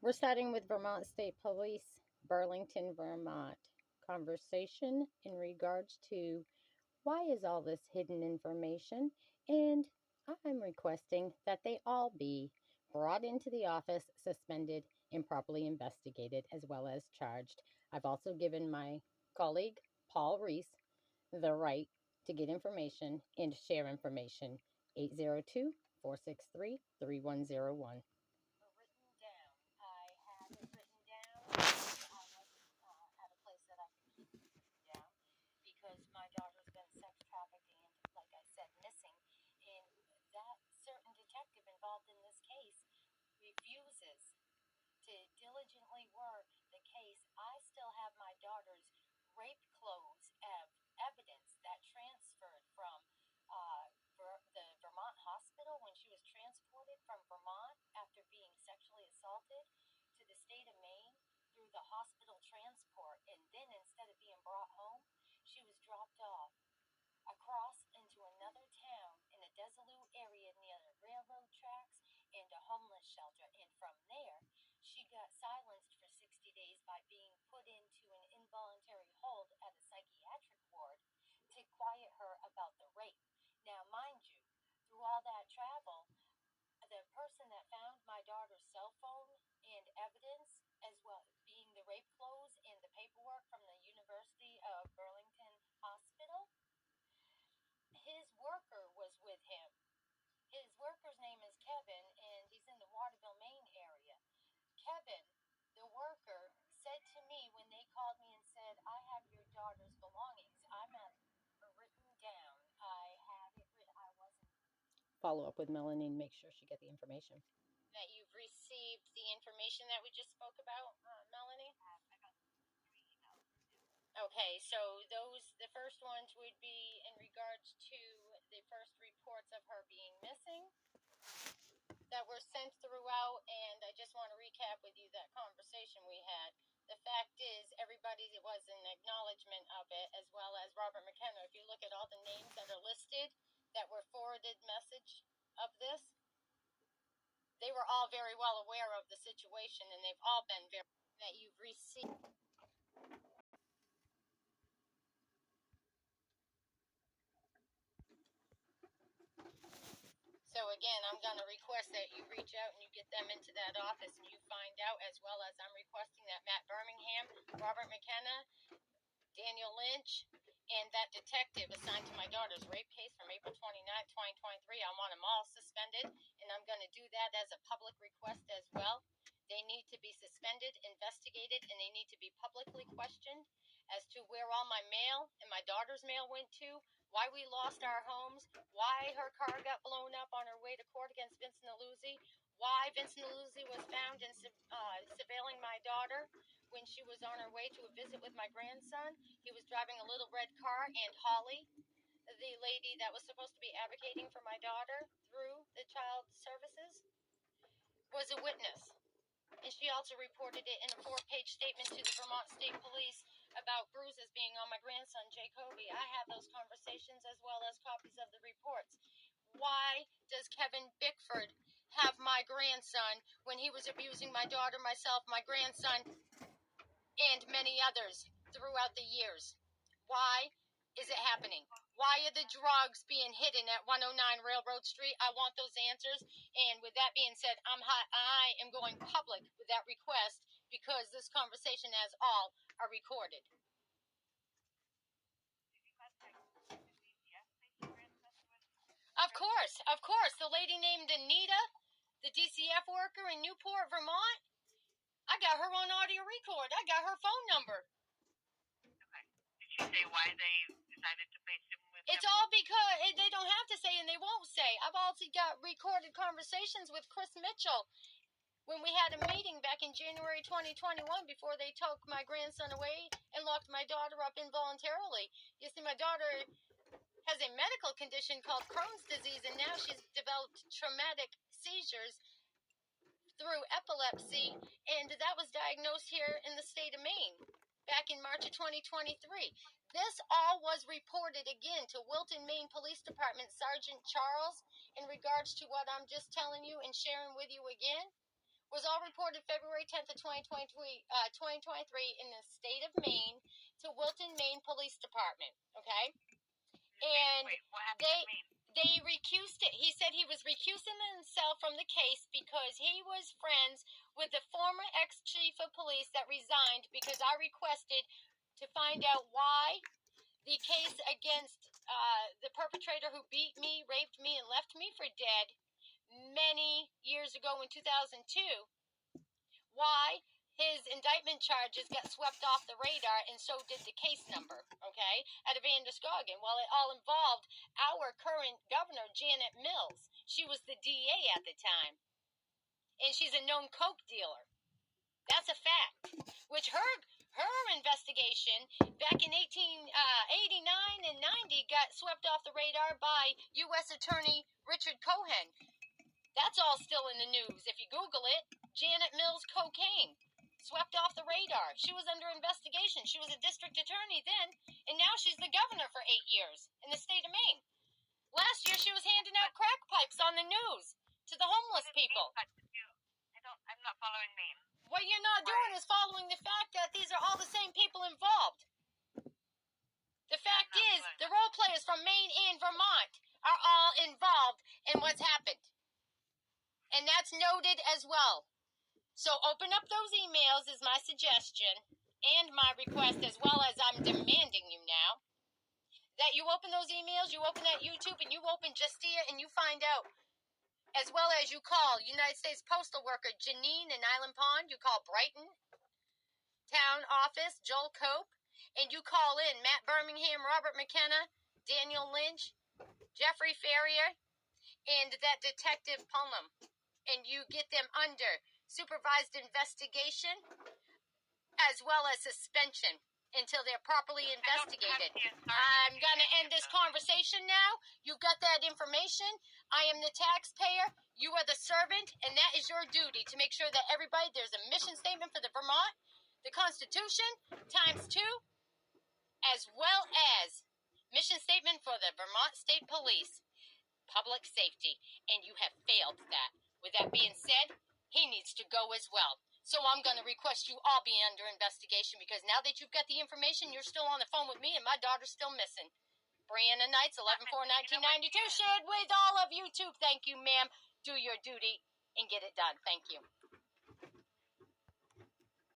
We're starting with Vermont State Police, Burlington, Vermont. Conversation in regards to why is all this hidden information, and I'm requesting that they all be brought into the office, suspended, and properly investigated, as well as charged. I've also given my colleague, Paul Reese, the right to get information and share information. 802-463-3101. Written down. I had it written down. I wasn't at a place that I could keep it written down because my daughter's been sex trafficked and, like I said, missing. And that certain detective involved in this case refuses to diligently work the case. I still have my daughter's rape clothes evidence that transferred from the Vermont hospital when she was transported from Vermont after being sexually assaulted to the state of Maine through the hospital transport. And then instead of being brought home, she was dropped off across into another town in a desolate area near the railroad tracks and a homeless shelter. And from there, she got silenced for 60 days by being put into an involuntary hold at a psychiatric ward to quiet her about the rape. Now, mind you, through all that travel, the person that found my daughter's cell phone and evidence, as well being the rape clothes and the paperwork from the University of Burlington Hospital, his worker was with him. His worker's name is Kevin, and he's in the Waterville, Maine area. Kevin, the worker, said to me when they called me and said, I have your daughter's belongings. I'm at written down. I had it written. I wasn't. Follow up with Melanie and make sure she get the information. That you've received the information that we just spoke about, Melanie? I got 3 emails. Okay, so the first ones would be in regards to the first reports of her being missing that were sent throughout, and I just want to recap with you that conversation we had. The fact is, it was an acknowledgement of it, as well as Robert McKenna. If you look at all the names that are listed that were forwarded message of this, they were all very well aware of the situation, and they've all been very that you've received. So again, I'm going to request that you reach out and you get them into that office and you find out, as well as I'm requesting that Matt Birmingham, Robert McKenna, Daniel Lynch, and that detective assigned to my daughter's rape case from April 29, 2023, I want them all suspended, and I'm going to do that as a public request as well. They need to be suspended, investigated, and they need to be publicly questioned as to where all my mail and my daughter's mail went to, why we lost our homes, why her car got blown up on her way to court against Vincent Aluzzi, why Vincent Aluzzi was found in surveilling my daughter when she was on her way to a visit with my grandson. He was driving a little red car, and Holly, the lady that was supposed to be advocating for my daughter through the child services, was a witness. And she also reported it in a 4-page statement to the Vermont State Police about bruises being on my grandson, Jacoby. I have those conversations as well as copies of the reports. Why does Kevin Bickford have my grandson when he was abusing my daughter, myself, my grandson, and many others throughout the years? Why is it happening? Why are the drugs being hidden at 109 Railroad Street? I want those answers. And with that being said, I am going public with that request because this conversation, as all, are recorded. Of course. The lady named Anita, the DCF worker in Newport, Vermont, I got her on audio record. I got her phone number. Okay. Did she say why they decided to face him with It's all because they don't have to say and they won't say. I've also got recorded conversations with Chris Mitchell when we had a meeting back in January 2021 before they took my grandson away and locked my daughter up involuntarily. You see, my daughter has a medical condition called Crohn's disease, and now she's developed traumatic seizures through epilepsy, and that was diagnosed here in the state of Maine back in March of 2023. This all was reported again to Wilton, Maine Police Department Sergeant Charles in regards to what I'm just telling you and sharing with you again. was all reported February 10th of 2023 in the state of Maine to Wilton, Maine Police Department, okay? And Wait, what happened to Maine? they recused it. He said he was recusing himself from the case because he was friends with the former ex-chief of police that resigned because I requested to find out why the case against the perpetrator who beat me, raped me, and left me for dead many years ago in 2002, why his indictment charges got swept off the radar, and so did the case number, okay, out of Androscoggin. Well, it all involved our current governor, Janet Mills. She was the DA at the time, and she's a known coke dealer. That's a fact. Which her investigation back in 1889 and 90 got swept off the radar by U.S. Attorney Richard Cohen. That's all still in the news. If you Google it, Janet Mills cocaine swept off the radar. She was under investigation. She was a district attorney then, and now she's the governor for 8 years in the state of Maine. Last year, she was handing out crack pipes on the news to the homeless people. I'm not following Maine. What you're not doing is following the fact that these are all the same people involved. The fact is, the role players from Maine and Vermont are all involved in what's happened. And that's noted as well. So open up those emails is my suggestion and my request, as well as I'm demanding you now, that you open those emails, you open that YouTube, and you open Justia, and you find out, as well as you call United States Postal Worker Janine in Island Pond, you call Brighton Town Office, Joel Cope, and you call in Matt Birmingham, Robert McKenna, Daniel Lynch, Jeffrey Ferrier, and that Detective Pullum, and you get them under supervised investigation as well as suspension until they're properly investigated. I'm going to end this conversation now. You've got that information. I am the taxpayer. You are the servant, and that is your duty to make sure that everybody, there's a mission statement for the Vermont, the Constitution, ×2, as well as mission statement for the Vermont State Police, public safety, and you have failed that. With that being said, he needs to go as well. So I'm going to request you all be under investigation because now that you've got the information, you're still on the phone with me and my daughter's still missing. Brianna Knights, 11/4/1992, shared with all of YouTube. Thank you, ma'am. Do your duty and get it done. Thank you.